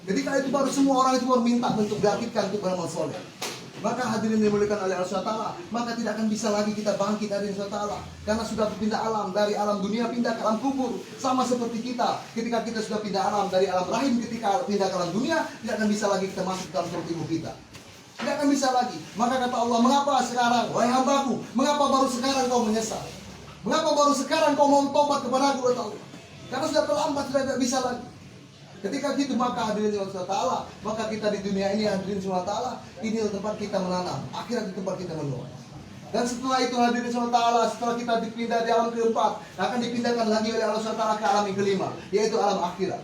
Ketika itu baru semua orang itu baru minta untuk bangkitkan untuk beramal soleh. Maka hadirin dimuliakan oleh Allah SWT, maka tidak akan bisa lagi kita bangkit dari Allah SWT, karena sudah berpindah alam, dari alam dunia pindah ke alam kubur. Sama seperti kita, ketika kita sudah pindah alam dari alam rahim, ketika pindah ke alam dunia, tidak akan bisa lagi kita masuk dalam perut ibu kita. Tidak akan bisa lagi. Maka kata Allah, mengapa sekarang, wahai hambaku, mengapa baru sekarang kau menyesal? Mengapa baru sekarang kau mau tobat kepada aku, kata Allah? Karena sudah terlambat, sudah tidak bisa lagi. Ketika gitu maka hadirin SWT, maka kita di dunia ini hadirin SWT, ini tempat kita menanam, akhirat di tempat kita menuai. Dan setelah itu hadirin SWT, setelah kita dipindah di alam keempat, akan dipindahkan lagi oleh Allah SWT ke alam yang kelima, yaitu alam akhirat.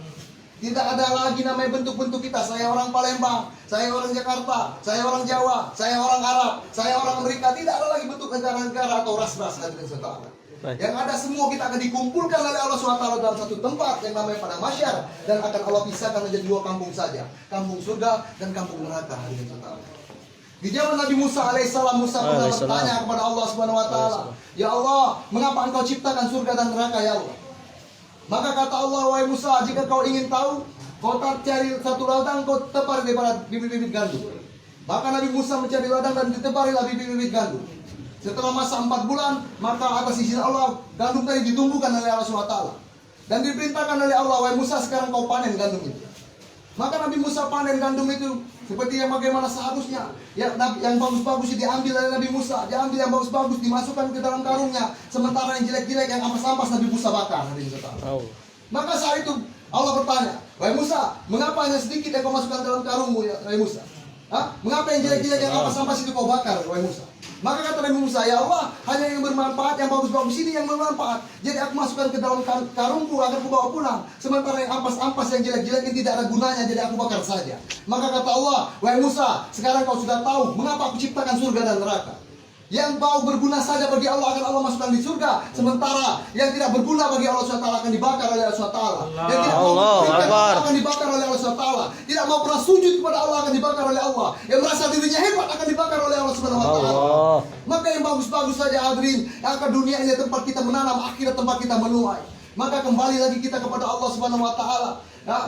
Tidak ada lagi namanya bentuk-bentuk kita. Saya orang Palembang, saya orang Jakarta, saya orang Jawa, saya orang Arab, saya orang Amerika. Tidak ada lagi bentuk negara-negara atau ras-ras hadirin SWT. Yang ada semua kita akan dikumpulkan oleh Allah SWT dalam satu tempat yang namanya padang mahsyar, dan akan Allah pisahkan menjadi dua kampung saja, kampung surga dan kampung neraka. Di zaman Nabi Musa alaihissalam, Musa pernah bertanya kepada Allah Subhanahu Wa Taala, ya Allah, mengapa engkau ciptakan surga dan neraka ya Allah? Maka kata Allah, wahai Musa, jika kau ingin tahu, kau cari satu ladang, kau tepar daripada bibit-bibit gandum. Maka Nabi Musa mencari ladang dan diteparilah bibit-bibit gandum. Setelah masa 4 bulan, maka atas izin Allah, gandum tadi ditumbuhkan oleh Allah SWT. Dan diperintahkan oleh Allah, wahai Musa, sekarang kau panen gandum itu. Maka Nabi Musa panen gandum itu seperti yang bagaimana seharusnya. Yang bagus-bagus diambil oleh Nabi Musa, diambil yang bagus-bagus, dimasukkan ke dalam karungnya. Sementara yang jelek-jelek, yang ampas-ampas Nabi Musa bakar. Maka saat itu Allah bertanya, wahai Musa, mengapa hanya sedikit yang kau masukkan dalam karungmu, ya, wahai Musa? Mengapa yang jelek-jelek, yang ampas-ampas itu kau bakar, wahai Musa? Maka kata Nabi Musa, ya Allah, hanya yang bermanfaat, yang bagus-bagus ini yang bermanfaat. Jadi aku masukkan ke dalam karungku agar aku bawa pulang. Sementara yang ampas-ampas, yang jelek-jelek ini tidak ada gunanya, jadi aku bakar saja. Maka kata Allah, wahai Musa, sekarang kau sudah tahu mengapa aku ciptakan surga dan neraka. Yang bau berguna saja bagi Allah akan Allah masukkan di surga. Sementara yang tidak berguna bagi Allah SWT akan dibakar oleh Allah SWT. Yang tidak mau berikan akan dibakar oleh Allah SWT. Tidak mau pernah sujud kepada Allah akan dibakar oleh Allah. Yang merasa dirinya hebat akan dibakar oleh Allah SWT. Maka yang bagus-bagus saja hadirin, yang ke dunia ini tempat kita menanam, akhirat tempat kita menuai. Maka kembali lagi kita kepada Allah Subhanahu Wa Taala.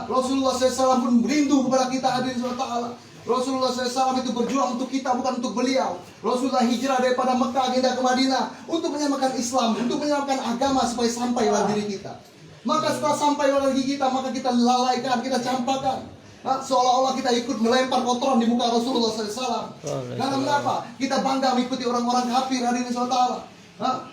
Rasulullah SAW pun rindu kepada kita hadirin SWT. Rasulullah SAW itu berjuang untuk kita, bukan untuk beliau. Rasulullah hijrah daripada Mekah pindah ke Madinah untuk menyamakan Islam, untuk menyamakan agama supaya sampai pada diri kita. Maka setelah sampai pada diri kita, maka kita lalaikan, kita campakkan. Seolah-olah kita ikut melempar kotoran di muka Rasulullah SAW. Karena mengapa? Kita bangga mengikuti orang-orang kafir hadirin SAW.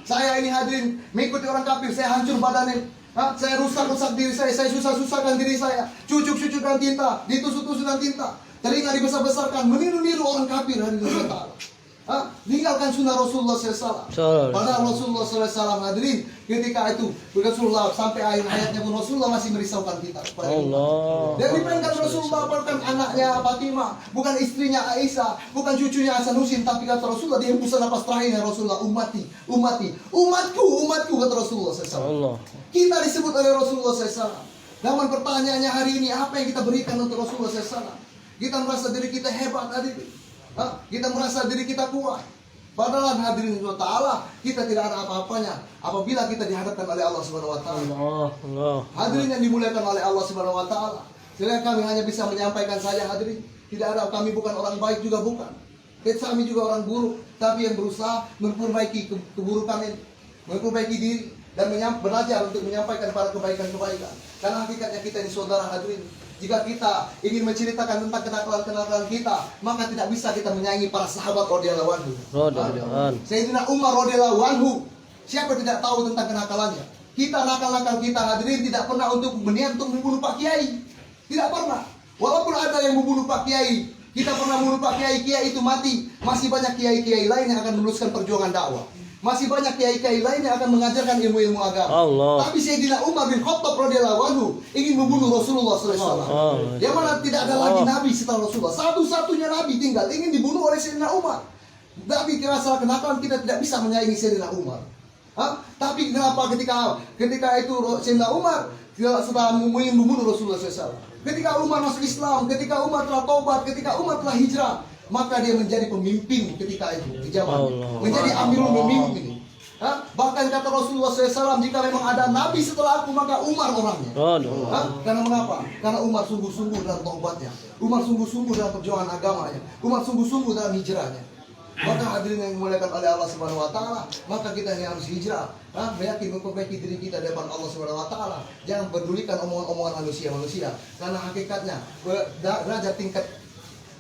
Saya ini hadirin mengikuti orang kafir, saya hancur badannya. Saya rusak-rusak diri saya susah-susahkan diri saya. Cucuk-cucukkan tinta, ditusuk-tusukkan tinta. Telinga dibesar-besarkan, meniru-niru orang kafir hadirin Allah. Tinggalkan sunnah Rasulullah SAW. Padahal Rasulullah SAW hadirin ketika itu Rasulullah sampai akhir hayatnya pun Rasulullah masih merisaukan kita. Dan diperingat Rasulullah bukan anaknya Fatimah, bukan istrinya Aisyah, bukan cucunya Hasanuddin, tapi kata Rasulullah di hembusan napas terakhirnya Rasulullah, umatku, kata Rasulullah SAW. Kita disebut oleh Rasulullah SAW. Namun pertanyaannya hari ini, apa yang kita berikan untuk Rasulullah SAW? Kita merasa diri kita hebat hadirin. Kita merasa diri kita kuat. Padahal hadirin Allah, kita tidak ada apa-apanya apabila kita dihadapkan oleh Allah Subhanahu Wa Taala. Hadirin yang dimuliakan oleh Allah Subhanahu Wa Taala. Sehingga kami hanya bisa menyampaikan saja hadirin. Tidak ada, kami bukan orang baik juga bukan. Kami juga orang buruk, tapi yang berusaha memperbaiki keburukan ini, memperbaiki diri dan belajar untuk menyampaikan para kebaikan-kebaikan. Karena hakikatnya kita ini saudara hadirin. Jika kita ingin menceritakan tentang kenakalan-kenakalan kita, maka tidak bisa kita menyaingi para sahabat radhiyallahu anhu. Sayyidina Umar radhiyallahu anhu, siapa tidak tahu tentang kenakalannya? Kita nakal-nakal kita hadirin tidak pernah untuk berniat untuk membunuh Pak Kiai. Tidak pernah. Walaupun ada yang membunuh Pak Kiai, kita pernah membunuh Pak Kiai, Kiai itu mati. Masih banyak kiai-kiai lain yang akan meneruskan perjuangan dakwah. Masih banyak kiai-kiai lain yang akan mengajarkan ilmu-ilmu agama. Tapi Sayyidina Umar bin Khattab radhiyallahu anhu ingin membunuh Rasulullah SAW. Yang mana tidak ada lagi nabi setelah Rasulullah. Satu-satunya nabi tinggal ingin dibunuh oleh Sayyidina Umar. Tapi masalah kenakalan kita tidak bisa menyaingi Sayyidina Umar. Tapi kenapa ketika itu Sayyidina Umar setelah ingin membunuh Rasulullah SAW. Ketika Umar masuk Islam, ketika Umar telah taubat, ketika Umar telah hijrah, maka dia menjadi pemimpin ketika itu di zaman menjadi amirul pemimpin. Bahkan kata Rasulullah SAW, jika memang ada nabi setelah aku, maka Umar orangnya. Karena mengapa? Karena Umar sungguh-sungguh dalam taubatnya, Umar sungguh-sungguh dalam perjuangan agamanya, Umar sungguh-sungguh dalam hijrahnya. Maka hadirin yang dimuliakan oleh Allah Subhanahu wa taala, maka kita ini harus hijrah, memperbaiki diri kita di depan Allah Subhanahu wa taala. Jangan pedulikan omongan-omongan manusia, karena hakikatnya derajat tingkat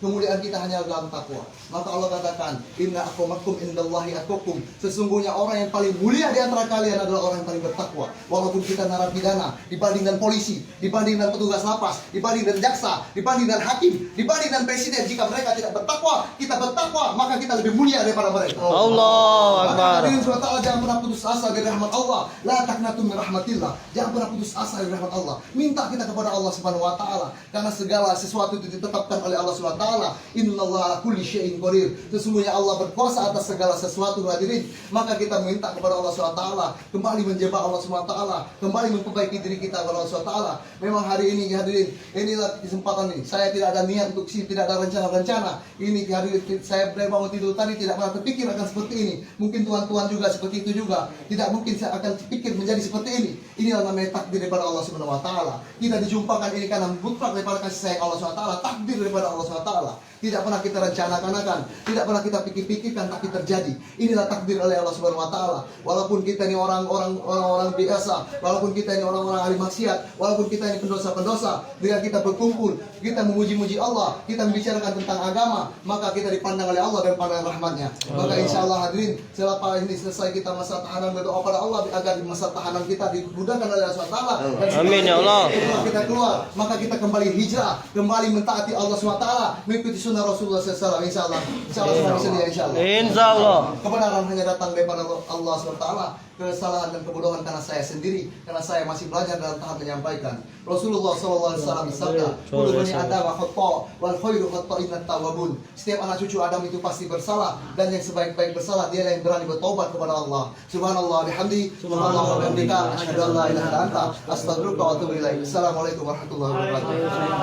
kemuliaan kita hanya dalam takwa. Maka Allah katakan, inna akramakum indallahi atqakum. Sesungguhnya orang yang paling mulia di antara kalian adalah orang yang paling bertakwa. Walaupun kita narapidana, dibanding dengan polisi, dibanding dengan petugas lapas, dibanding dengan jaksa, dibanding dengan hakim, dibanding dengan presiden, jika mereka tidak bertakwa, kita bertakwa, maka kita lebih mulia daripada mereka. Allahu Akbar. Hadirin subhanahu wa ta'ala, jangan pernah putus asa dari rahmat Allah. La taqnatu min rahmatillah. Jangan pernah putus asa dari rahmat Allah. Minta kita kepada Allah Subhanahu wa taala, karena segala sesuatu itu ditetapkan oleh Allah Subhanahu wa taala. Innallaha ala kulli syai'in qadir. Sesungguhnya Allah berkuasa atas segala sesuatu, hadirin. Maka kita minta kepada Allah Subhanahu wa taala, kembali menjebak Allah Subhanahu wa taala, kembali memperbaiki diri kita kepada Allah Subhanahu wa taala. Memang hari ini, hadirin, inilah kesempatan ini. Saya tidak ada niat untuk sini, tidak ada rencana-rencana. Ini hadirin, saya bangun tidur tadi tidak pernah terpikir akan seperti ini. Mungkin Tuhan juga seperti itu juga. Tidak mungkin saya akan pikir menjadi seperti ini. Inilah namanya takdir daripada Allah Subhanahu wa taala. Kita dijumpakan ini karena mutlak daripada kasih sayang Allah Subhanahu wa taala, takdir daripada Allah Subhanahu wa taala. Tidak pernah kita rencanakan, tidak pernah kita pikir-pikirkan, tapi terjadi. Inilah takdir oleh Allah Subhanahu wa taala. Walaupun kita ini orang-orang biasa, walaupun kita ini orang-orang ahli maksiat, walaupun kita ini pendosa-pendosa, dengan kita berkumpul, kita memuji-muji Allah, kita membicarakan tentang agama, maka kita dipandang oleh Allah dan pandangan rahmatnya. Maka insya Allah hadirin, selepas ini selesai kita masa tahanan, berdoa pada Allah agar di masa tahanan kita dimudahkan oleh Allah Subhanahu wa taala. Amin ya Allah. Kita keluar, maka kita kembali hijrah, kembali mentaati Allah Subhanahu wa taala, mengikuti sunnah Rasulullah SAW. Insya Allah semua sedia, insya Allah. Insya Allah. Kebenaran hanya datang daripada Allah SWT. Kesalahan dan kebodohan karena saya sendiri, karena saya masih belajar dalam tahap menyampaikan. Rasulullah SAW bersabda, "Kullu bani Adam khata' wal khairu khata'inat tawwabun." Setiap anak cucu Adam itu pasti bersalah, dan yang sebaik-baik bersalah dia yang berani bertobat kepada Allah. Subhanallah bihamdi, subhanallah wa bihamdika, asyhadu an la ilaha illa anta, astaghfiruka wa atubu ilaik. Assalamualaikum warahmatullahi wabarakatuh.